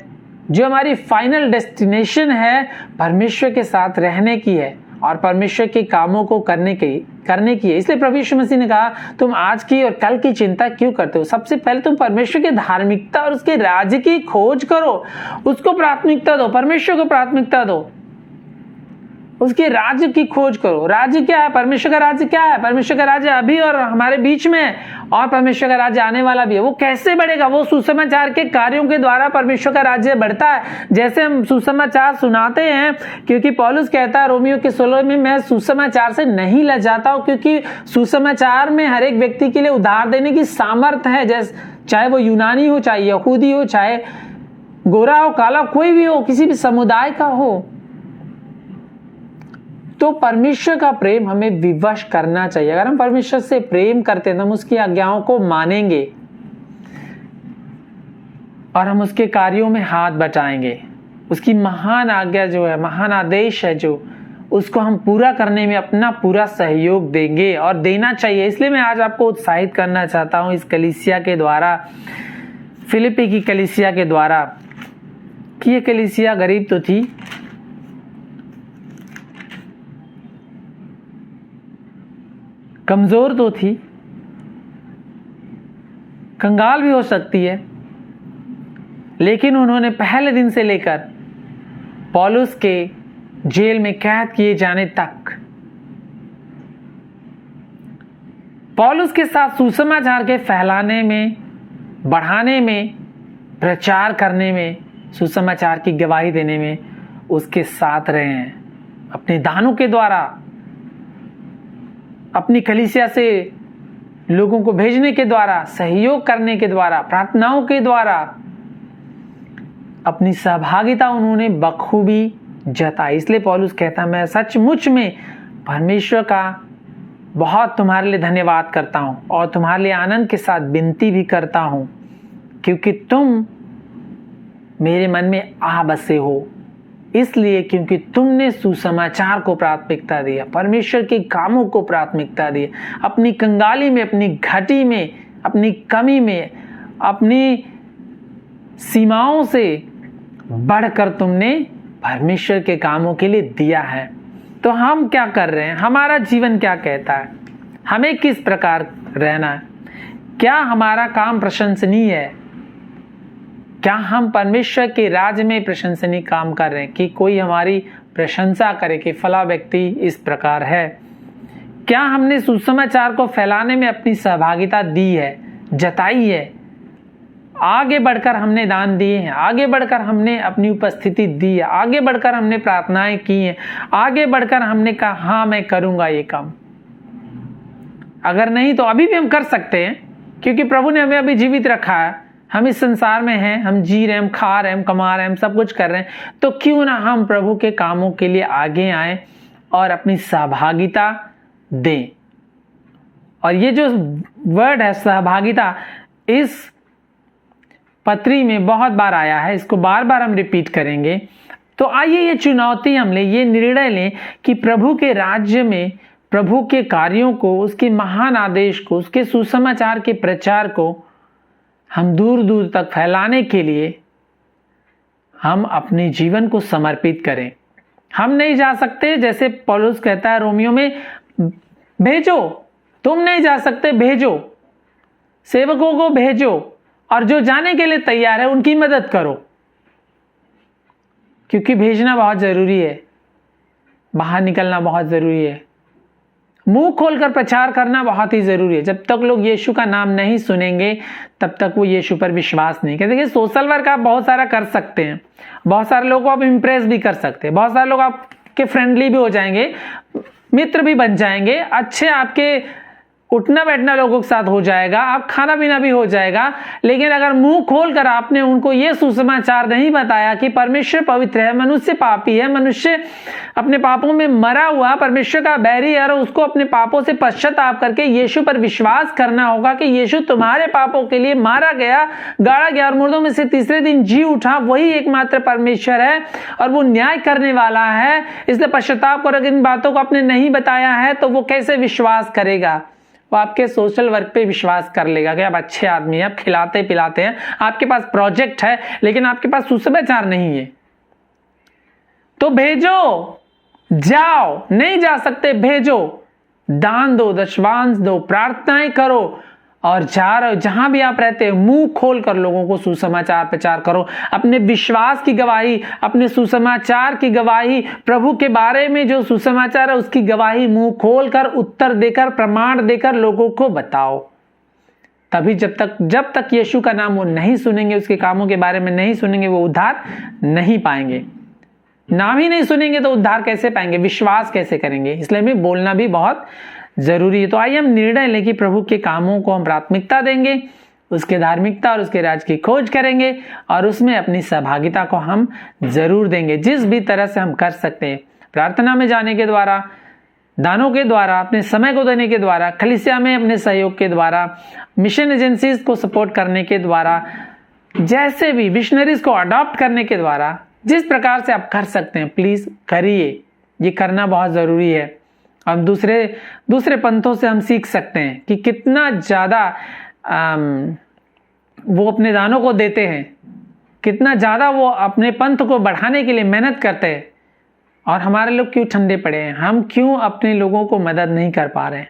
जो हमारी फाइनल डेस्टिनेशन है, परमेश्वर के साथ रहने की है और परमेश्वर के कामों को करने की है। इसलिए प्रभु यीशु मसीह ने कहा, तुम आज की और कल की चिंता क्यों करते हो, सबसे पहले तुम परमेश्वर की धार्मिकता और उसके राज्य की खोज करो, उसको प्राथमिकता दो, परमेश्वर को प्राथमिकता दो, उसके राज्य की खोज करो। राज्य क्या है, परमेश्वर का राज्य क्या है, परमेश्वर का राज्य अभी और हमारे बीच में है, और परमेश्वर का राज्य आने वाला भी है। वो कैसे बढ़ेगा, वो सुसमाचार के कार्यों के द्वारा परमेश्वर का राज्य बढ़ता है। जैसे हम सुसमाचार सुनाते हैं, क्योंकि पौलुस कहता है रोमियो के 16 में, मैं सुसमाचार से नहीं लजाता हूं, क्योंकि सुसमाचार में हर एक व्यक्ति के लिए उधार देने की सामर्थ्य है, जैसे चाहे वो यूनानी हो, चाहे यहूदी हो, चाहे गोरा हो, काला, कोई भी हो, किसी भी समुदाय का हो। तो परमेश्वर का प्रेम हमें विवश करना चाहिए। अगर हम परमेश्वर से प्रेम करते हैं तो हम उसकी आज्ञाओं को मानेंगे और हम उसके कार्यों में हाथ बटाएंगे। उसकी महान आज्ञा जो है, महान आदेश है जो, उसको हम पूरा करने में अपना पूरा सहयोग देंगे और देना चाहिए। इसलिए मैं आज आपको उत्साहित करना चाहता हूं इस कलीसिया के द्वारा, फिलिप्पी की कलीसिया के द्वारा, कि ये कलीसिया गरीब तो थी, कमजोर तो थी, कंगाल भी हो सकती है, लेकिन उन्होंने पहले दिन से लेकर पौलुस के जेल में कैद किए जाने तक पौलुस के साथ सुसमाचार के फैलाने में, बढ़ाने में, प्रचार करने में, सुसमाचार की गवाही देने में उसके साथ रहे हैं। अपने दानों के द्वारा, अपनी कलीसिया से लोगों को भेजने के द्वारा, सहयोग करने के द्वारा, प्रार्थनाओं के द्वारा अपनी सहभागिता उन्होंने बखूबी जताई। इसलिए पौलुस कहता, मैं सचमुच में परमेश्वर का बहुत तुम्हारे लिए धन्यवाद करता हूँ और तुम्हारे लिए आनंद के साथ विनती भी करता हूँ, क्योंकि तुम मेरे मन में आ बसे हो। इसलिए क्योंकि तुमने सुसमाचार को प्राथमिकता दिया, परमेश्वर के कामों को प्राथमिकता दी, अपनी कंगाली में, अपनी घटी में, अपनी कमी में, अपनी सीमाओं से बढ़कर तुमने परमेश्वर के कामों के लिए दिया है। तो हम क्या कर रहे हैं? हमारा जीवन क्या कहता है? हमें किस प्रकार रहना है? क्या हमारा काम प्रशंसनीय है? क्या हम परमेश्वर के राज्य में प्रशंसनीय काम कर रहे हैं कि कोई हमारी प्रशंसा करे कि फला व्यक्ति इस प्रकार है? क्या हमने सुसमाचार को फैलाने में अपनी सहभागिता दी है, जताई है? आगे बढ़कर हमने दान दिए हैं, आगे बढ़कर हमने अपनी उपस्थिति दी है, आगे बढ़कर हमने प्रार्थनाएं की हैं, आगे बढ़कर हमने कहा हाँ मैं करूंगा ये काम। अगर नहीं तो अभी भी हम कर सकते हैं, क्योंकि प्रभु ने हमें अभी जीवित रखा है, हम इस संसार में हैं, हम जी रहे हैं, हम खा रहे हैं, हम कमा रहे हैं, हम सब कुछ कर रहे हैं। तो क्यों ना हम प्रभु के कामों के लिए आगे आए और अपनी सहभागिता दें। और ये जो वर्ड है सहभागिता, इस पत्री में बहुत बार आया है, इसको बार बार हम रिपीट करेंगे। तो आइए ये चुनौती हम लें, ये निर्णय लें कि प्रभु के राज्य में प्रभु के कार्यों को, उसके महान आदेश को, उसके सुसमाचार के प्रचार को हम दूर दूर तक फैलाने के लिए हम अपने जीवन को समर्पित करें। हम नहीं जा सकते, जैसे पौलुस कहता है रोमियो में, भेजो, तुम नहीं जा सकते, भेजो, सेवकों को भेजो, और जो जाने के लिए तैयार है उनकी मदद करो, क्योंकि भेजना बहुत जरूरी है, बाहर निकलना बहुत जरूरी है, मुंह खोलकर प्रचार करना बहुत ही जरूरी है। जब तक लोग यीशु का नाम नहीं सुनेंगे तब तक वो यीशु पर विश्वास नहीं करते। देखिए सोशल वर्क आप बहुत सारा कर सकते हैं, बहुत सारे लोगों को आप इम्प्रेस भी कर सकते हैं, बहुत सारे लोग आपके फ्रेंडली भी हो जाएंगे, मित्र भी बन जाएंगे, अच्छे आपके उठना बैठना लोगों के साथ हो जाएगा, आप खाना पीना भी हो जाएगा। लेकिन अगर मुंह खोलकर आपने उनको ये सुसमाचार नहीं बताया कि परमेश्वर पवित्र है, मनुष्य पापी है, मनुष्य अपने पापों में मरा हुआ, परमेश्वर का बैरी है, और उसको अपने पापों से पश्चाताप करके यीशु पर विश्वास करना होगा कि यीशु तुम्हारे पापों के लिए मारा गया, गाड़ा गया और मुर्दों में से तीसरे दिन जी उठा, वही एकमात्र परमेश्वर है और वो न्याय करने वाला है। इसलिए पश्चाताप कर, अगर इन बातों को आपने नहीं बताया है तो वो कैसे विश्वास करेगा? वो आपके सोशल वर्क पे विश्वास कर लेगा कि आप अच्छे आदमी हैं, आप खिलाते पिलाते हैं, आपके पास प्रोजेक्ट है, लेकिन आपके पास सुसमाचार नहीं है। तो भेजो, जाओ, नहीं जा सकते भेजो, दान दो, दशवांश दो, प्रार्थनाएं करो, और जहां भी आप रहते हैं मुंह खोलकर लोगों को सुसमाचार प्रचार करो। अपने विश्वास की गवाही, अपने सुसमाचार की गवाही, प्रभु के बारे में जो सुसमाचार है उसकी गवाही मुंह खोलकर, उत्तर देकर, प्रमाण देकर लोगों को बताओ। तभी जब तक यीशु का नाम वो नहीं सुनेंगे, उसके कामों के बारे में नहीं सुनेंगे, वो उद्धार नहीं पाएंगे। नाम ही नहीं सुनेंगे तो उद्धार कैसे पाएंगे, विश्वास कैसे करेंगे? इसलिए हमें बोलना भी बहुत जरूरी है। तो आइए हम निर्णय लें कि प्रभु के कामों को हम प्राथमिकता देंगे, उसके धार्मिकता और उसके राज की खोज करेंगे, और उसमें अपनी सहभागिता को हम जरूर देंगे जिस भी तरह से हम कर सकते हैं। प्रार्थना में जाने के द्वारा, दानों के द्वारा, अपने समय को देने के द्वारा, कलीसिया में अपने सहयोग के द्वारा, मिशन एजेंसीज को सपोर्ट करने के द्वारा, जैसे भी मिशनरीज को अडॉप्ट करने के द्वारा, जिस प्रकार से आप कर सकते हैं प्लीज करिए। ये करना बहुत जरूरी है। हम दूसरे पंथों से हम सीख सकते हैं कि कितना ज्यादा वो अपने दानों को देते हैं, कितना ज्यादा वो अपने पंथ को बढ़ाने के लिए मेहनत करते हैं, और हमारे लोग क्यों ठंडे पड़े हैं, हम क्यों अपने लोगों को मदद नहीं कर पा रहे हैं।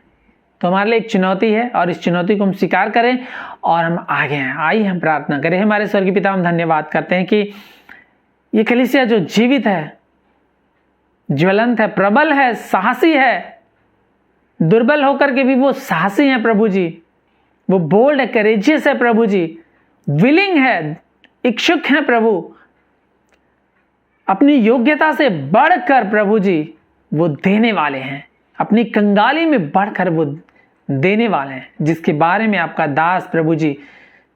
तो हमारे लिए एक चुनौती है, और इस चुनौती को हम स्वीकार करें और हम आगे हैं। आइए हम प्रार्थना करें। हमारे स्वर्गीय पिता, हम धन्यवाद करते हैं कि ये कलीसिया जो जीवित है, ज्वलंत है, प्रबल है, साहसी है, दुर्बल होकर के भी वो साहसी है प्रभु जी, वो बोल्ड है, करेजियस है प्रभु जी, विलिंग है, इच्छुक है प्रभु, अपनी योग्यता से बढ़कर प्रभु जी वो देने वाले हैं, अपनी कंगाली में बढ़कर वो देने वाले हैं, जिसके बारे में आपका दास प्रभु जी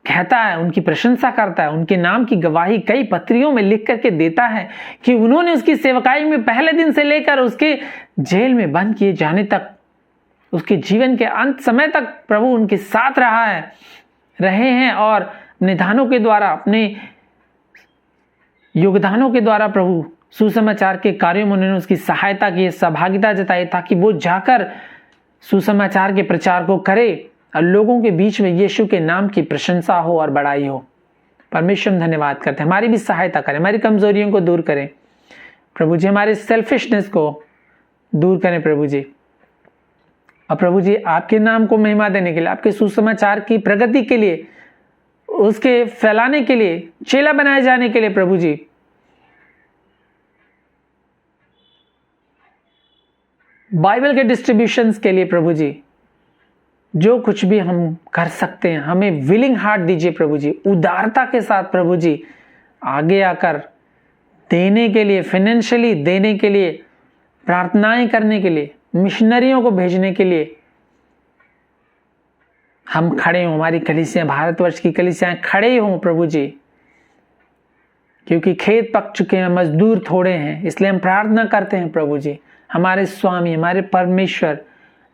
कहता है, उनकी प्रशंसा करता है, उनके नाम की गवाही कई पत्रियों में लिख करके देता है कि उन्होंने उसकी सेवकाई में पहले दिन से लेकर उसके जेल में बंद किए जाने तक उसके जीवन के अंत समय तक प्रभु उनके साथ रहे हैं और अपने दानों के द्वारा, अपने योगदानों के द्वारा प्रभु सुसमाचार के कार्यों में उन्होंने उसकी सहायता की, सहभागिता जताई, ताकि वो जाकर सुसमाचार के प्रचार को करे और लोगों के बीच में यीशु के नाम की प्रशंसा हो और बड़ाई हो। परमेश्वर धन्यवाद करते हैं, हमारी भी सहायता करें, हमारी कमजोरियों को दूर करें प्रभु जी, हमारे सेल्फिशनेस को दूर करें प्रभु जी। और प्रभु जी आपके नाम को महिमा देने के लिए, आपके सुसमाचार की प्रगति के लिए, उसके फैलाने के लिए, चेला बनाए जाने के लिए प्रभु जी बाइबल के डिस्ट्रीब्यूशंस के लिए प्रभु जी, जो कुछ भी हम कर सकते हैं हमें विलिंग हार्ट दीजिए प्रभु जी, उदारता के साथ प्रभु जी आगे आकर देने के लिए, फाइनेंशियली देने के लिए, प्रार्थनाएं करने के लिए, मिशनरियों को भेजने के लिए हम खड़े हों। हमारी कलीसियां, भारतवर्ष की कलीसियां खड़े हों प्रभु जी, क्योंकि खेत पक चुके हैं, मजदूर थोड़े हैं, इसलिए हम प्रार्थना करते हैं प्रभु जी, हमारे स्वामी, हमारे परमेश्वर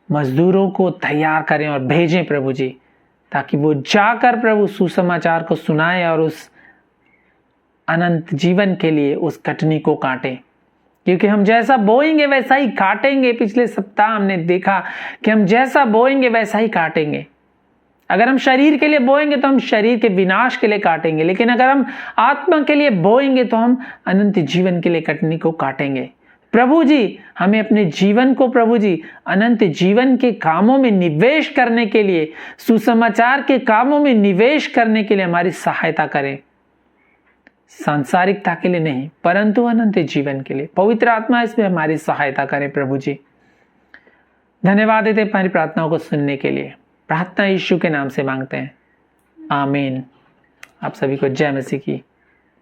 मजदूरों को तैयार करें और भेजें प्रभु जी, ताकि वो जाकर प्रभु सुसमाचार को सुनाएं और उस अनंत जीवन के लिए उस कटनी को काटें। क्योंकि हम जैसा बोएंगे वैसा ही काटेंगे। पिछले सप्ताह हमने देखा कि हम जैसा बोएंगे वैसा ही काटेंगे। अगर हम शरीर के लिए बोएंगे तो हम शरीर के विनाश के लिए काटेंगे, लेकिन अगर हम आत्मा के लिए बोएंगे तो हम अनंत जीवन के लिए कटनी को काटेंगे। प्रभु जी हमें अपने जीवन को प्रभु जी अनंत जीवन के कामों में निवेश करने के लिए, सुसमाचार के कामों में निवेश करने के लिए हमारी सहायता करें। सांसारिकता के लिए नहीं, परंतु अनंत जीवन के लिए। पवित्र आत्मा इसमें हमारी सहायता करे प्रभु जी। धन्यवाद देते हमारी प्रार्थनाओं को सुनने के लिए। प्रार्थना यीशु के नाम से मांगते हैं, आमीन। आप सभी को जय मसीह की।